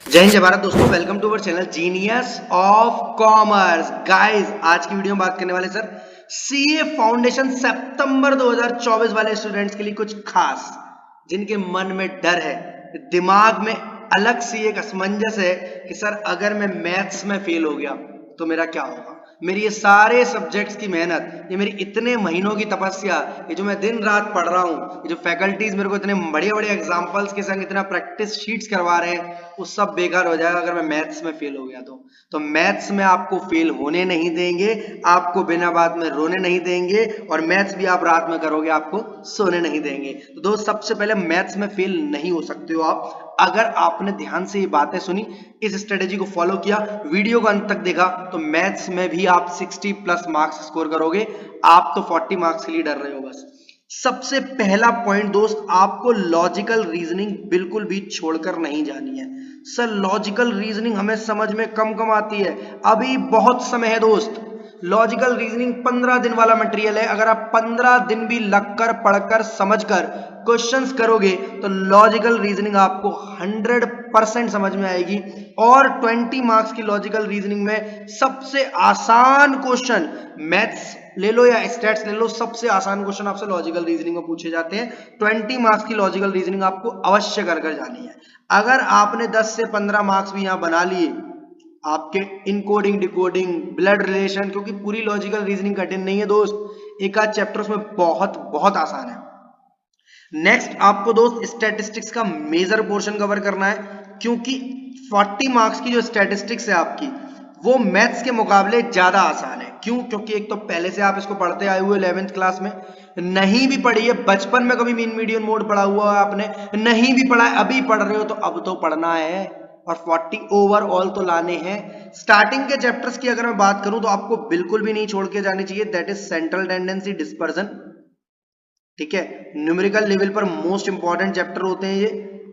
जय हिंद जय भारत दोस्तों, welcome to our channel genius of commerce. Guys, आज की वीडियो में बात करने वाले सर सीए फाउंडेशन सितंबर 2024 वाले स्टूडेंट्स के लिए कुछ खास, जिनके मन में डर है, दिमाग में अलग सी एक असमंजस है कि सर अगर मैं मैथ्स में फेल हो गया तो मेरा क्या होगा। मेरी ये सारे सब्जेक्ट्स की मेहनत, ये मेरी इतने महीनों की तपस्या, ये जो मैं दिन रात पढ़ रहा हूँ, ये जो फैकल्टीज मेरे को इतने बढ़िया बढ़िया एग्जांपल्स के संग इतना प्रैक्टिस शीट्स करवा रहे हैं, वो सब बेकार हो जाएगा अगर मैं मैथ्स में फेल हो गया तो मैथ्स में आपको फेल होने नहीं देंगे, आपको बिना बात में रोने नहीं देंगे, और मैथ्स भी आप रात में करोगे आपको सोने नहीं देंगे। तो दोस्त, सबसे पहले मैथ्स में फेल नहीं हो सकते हो आप अगर आपने ध्यान से ये बातें सुनी, इस स्ट्रेटेजी को फॉलो किया, वीडियो को अंत तक देखा, तो मैथ्स में भी आप 60 प्लस मार्क्स स्कोर करोगे। आप तो 40 मार्क्स के लिए डर रहे हो बस। सबसे पहला पॉइंट दोस्त, आपको लॉजिकल रीजनिंग बिल्कुल भी छोड़कर नहीं जानी है। सर लॉजिकल रीजनिंग हमें समझ में कम कम आती है, अभी बहुत समय है दोस्त। लॉजिकल रीजनिंग 15 दिन वाला मटेरियल है। अगर आप 15 दिन भी लगकर पढ़कर समझकर क्वेश्चंस करोगे तो लॉजिकल रीजनिंग आपको 100% समझ में आएगी। और 20 मार्क्स की लॉजिकल रीजनिंग में सबसे आसान क्वेश्चन, मैथ्स ले लो या स्टैट्स ले लो, सबसे आसान क्वेश्चन आपसे लॉजिकल रीजनिंग में पूछे जाते हैं। 20 मार्क्स की लॉजिकल रीजनिंग आपको अवश्य कर जानी है। अगर आपने 10 से 15 मार्क्स भी यहां बना लिए, आपके इनकोडिंग डिकोडिंग ब्लड रिलेशन, क्योंकि पूरी लॉजिकल रीजनिंग कठिन नहीं है दोस्त, एक आध चैप्टर उसमें बहुत बहुत आसान है। नेक्स्ट आपको दोस्त स्टैटिस्टिक्स का मेजर पोर्शन कवर करना है, क्योंकि 40 मार्क्स की जो स्टैटिस्टिक्स है आपकी, वो मैथ्स के मुकाबले ज्यादा आसान है। क्यों? क्योंकि एक तो पहले से आप इसको पढ़ते आए हुए 11th क्लास में, नहीं भी पढ़ी है बचपन में, कभी मीन मीडियन मोड पढ़ा हुआ है आपने, नहीं भी पढ़ा है अभी पढ़ रहे हो, तो अब तो पढ़ना है और 40 ओवरऑल तो लाने हैं। स्टार्टिंग के चैप्टर्स की अगर मैं बात करूं तो आपको बिल्कुल भी नहीं छोड़ के जानी चाहिए, that is central tendency, dispersion. ठीक है, न्यूमेरिकल लेवल पर मोस्ट इंपॉर्टेंट चैप्टर होते हैं ये।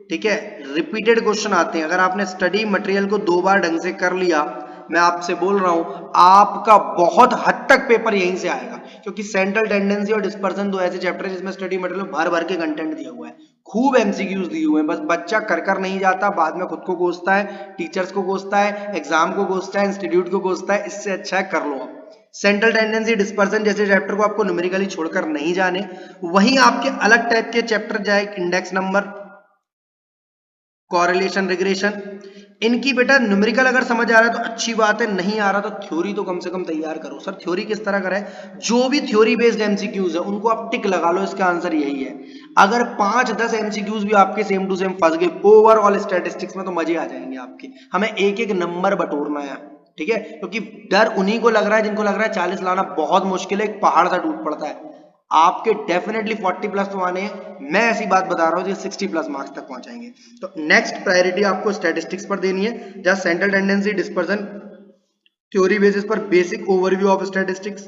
ठीक है, रिपीटेड क्वेश्चन आते हैं। अगर आपने स्टडी मटेरियल को 2 बार ढंग से कर लिया, मैं आपसे बोल रहा हूं, आपका बहुत हद तक पेपर यहीं से आएगा, क्योंकि सेंट्रल टेंडेंसी और डिस्पर्सन दो ऐसे चैप्टर है जिसमें स्टडी मटेरियल भर भर के कंटेंट दिया हुआ है, खूब एमसीक्यूज दिए हुए हैं। बस बच्चा कर कर नहीं जाता, बाद में खुद को कोसता है, टीचर्स को कोसता है, एग्जाम को कोसता है, इंस्टीट्यूट को कोसता है। इससे अच्छा है कर लो आप। सेंट्रल टेंडेंसी डिस्पर्सन जैसे चैप्टर को आपको न्यूमेरिकली छोड़कर नहीं जाने। वहीं आपके अलग टाइप के चैप्टर जाए, इंडेक्स नंबर, कॉरिलेशन, रिग्रेशन, इनकी बेटा न्यूमेरिकल अगर समझ आ रहा है तो अच्छी बात है, नहीं आ रहा तो थ्योरी तो कम से कम तैयार करो। सर थ्योरी किस तरह करें? जो भी थ्योरी बेस्ड एमसीक्यूज है उनको आप टिक लगा लो, इसका आंसर यही है। अगर 5-10 एमसीक्यूज भी आपके सेम टू सेम फंस गए ओवरऑल स्टैटिस्टिक्स में, तो मजे आ जाएंगे आपके। हमें एक एक नंबर बटोरना है, ठीक है, क्योंकि डर उन्हीं को लग रहा है जिनको लग रहा है 40 लाना बहुत मुश्किल है, एक पहाड़ सा टूट पड़ता है। आपके डेफिनेटली 40 प्लस तो आने हैं, मैं ऐसी बात बता रहा हूं जो 60 प्लस मार्क्स तक पहुंचाएंगे। तो नेक्स्ट प्रायोरिटी आपको स्टैटिस्टिक्स पर देनी है, जहां central tendency, dispersion, theory basis पर बेसिक ओवरव्यू ऑफ स्टैटिस्टिक्स,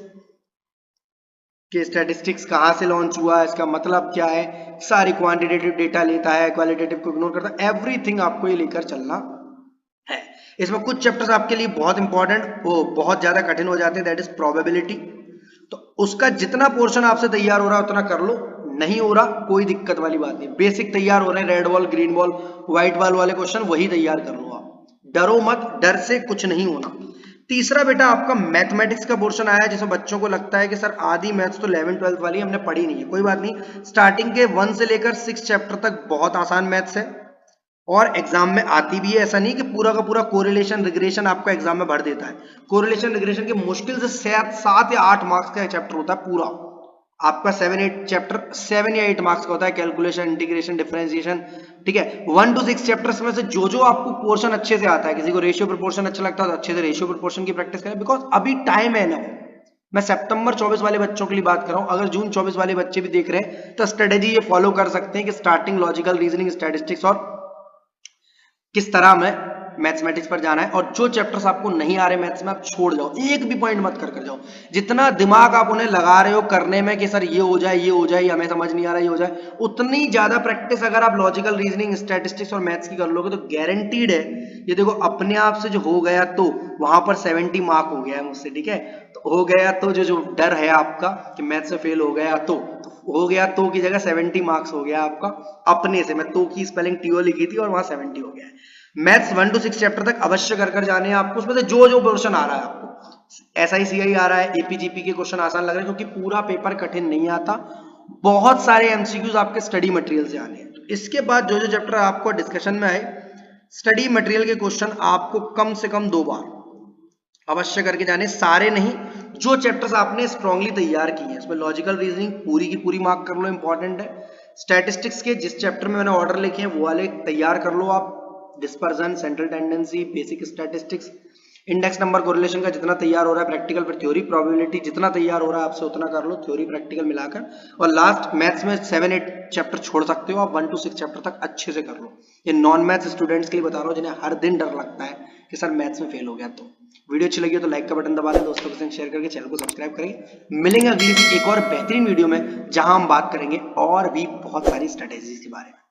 कि स्टैटिस्टिक्स कहां से लॉन्च हुआ है, इसका मतलब क्या है, सारी क्वांटिटेटिव डेटा लेता है, क्वालिटेटिव को इग्नोर करता है, एवरीथिंग आपको ये लेकर चलना है। इसमें कुछ चैप्टर्स आपके लिए बहुत इंपॉर्टेंट, वो बहुत ज्यादा कठिन हो जाते हैं, दैट इज प्रोबेबिलिटी। तो उसका जितना पोर्शन आपसे तैयार हो रहा है उतना कर लो, नहीं हो रहा कोई दिक्कत वाली बात नहीं। बेसिक तैयार हो रहे हैं, red ball, green ball, white ball वाले क्वेश्चन वही तैयार कर लो आप, डरो मत, डर से कुछ नहीं होना। तीसरा बेटा आपका मैथमेटिक्स का पोर्शन आया है, जिसमें बच्चों को लगता है कि सर आधी मैथ्स तो 11th-12th वाली हमने पढ़ी नहीं है। कोई बात नहीं, स्टार्टिंग के 1 से लेकर 6 चैप्टर तक बहुत आसान मैथ्स है, और एग्जाम में आती भी है। ऐसा नहीं कि पूरा का पूरा कोरिलेशन रिग्रेशन आपका एग्जाम में भर देता है। कोरिलेशन रिग्रेशन के मुश्किल से 7 या 8 मार्क्स का चैप्टर होता है पूरा आपका। 7 या 8 मार्क्स का होता है, कैलकुलेशन, इंटीग्रेशन, डिफरेंशिएशन। ठीक है, 1 to 6 चैप्टर्स में से जो जो आपको पोर्शन अच्छे से आता है, किसी को रेशियो प्रोपोर्शन अच्छा लगता है तो अच्छे से रेशियो प्रोपोर्शन की प्रैक्टिस करें, बिकॉज अभी टाइम है ना। मैं सितंबर 24 वाले बच्चों के लिए बात कर रहा हूं, अगर जून 24 वाले बच्चे भी देख रहे हैं तो स्ट्रेटेजी ये फॉलो कर सकते हैं कि स्टार्टिंग लॉजिकल रीजनिंग, स्टैटिस्टिक्स और किस तरह में मैथमेटिक्स पर जाना है, और जो चैप्टर्स आपको नहीं आ रहे मैथ्स में आप छोड़ जाओ, एक भी पॉइंट मत कर जाओ। जितना दिमाग आप उन्हें लगा रहे हो करने में कि सर ये हो जाए, ये हो जाए, हमें समझ नहीं आ रहा, ये हो जाए, उतनी ज्यादा प्रैक्टिस अगर आप लॉजिकल रीजनिंग, स्टैटिस्टिक्स और मैथ्स की कर लोगे तो गारंटीड है, ये देखो अपने आप से जो हो गया तो वहां पर 70 मार्क हो गया है मुझसे। ठीक है, तो हो गया तो जो डर है आपका कि मैथ से फेल हो गया तो हो गया, तो की जगह 70 मार्क्स हो गया आपका अपने से। मैं तो की स्पेलिंग टीओ लिखी थी और वहां 70 हो गया है। मैथ्स 1 to 6 चैप्टर तक अवश्य कर जाने हैं आपको। उसमें से जो जो पोर्शन आ रहा है आपको, SICI आ रहा है, APGP के क्वेश्चन आसान लग रहे हैं क्योंकि पूरा पेपर कठिन नहीं आता, बहुत सारे MCQs आपके स्टडी मटेरियल से आने हैं। तो इसके बाद जो जो चैप्टर आपको डिस्कशन में आए, स्टडी मटेरियल के क्वेश्चन आपको कम से कम 2 बार अवश्य करके जाने, सारे नहीं, जो चैप्टर्स आपने स्ट्रांगली तैयार किए हैं। इसमें लॉजिकल रीजनिंग पूरी की पूरी मार्क कर लो, इंपॉर्टेंट है। स्टैटिस्टिक्स के जिस चैप्टर में मैंने ऑर्डर लिखे हैं वो वाले तैयार कर लो आप, dispersion, central tendency, basic statistics, index number correlation का जितना तैयार हो रहा है प्रैक्टिकल पर, थ्योरी प्रोबेबिलिटी जितना तैयार हो रहा है आपसे उतना कर लो, थ्योरी प्रैक्टिकल मिलाकर। और लास्ट मैथ्स में 7-8 चैप्टर छोड़ सकते हो आप, 1 to 6 चैप्टर तक अच्छे से कर लो। ये नॉन मैथ्स स्टूडेंट्स के लिए बता रहा हूँ जिन्हें हर दिन डर लगता है कि सर मैथ्स में फेल हो गया। तो वीडियो अच्छी लगी हो तो लाइक का बटन दबा दें, दोस्तों के साथ शेयर करके चैनल को सब्सक्राइब करेंगे। मिलेंगे अगली एक और बेहतरीन वीडियो में जहां हम बात करेंगे और भी बहुत सारी स्ट्रेटेजीज के बारे में।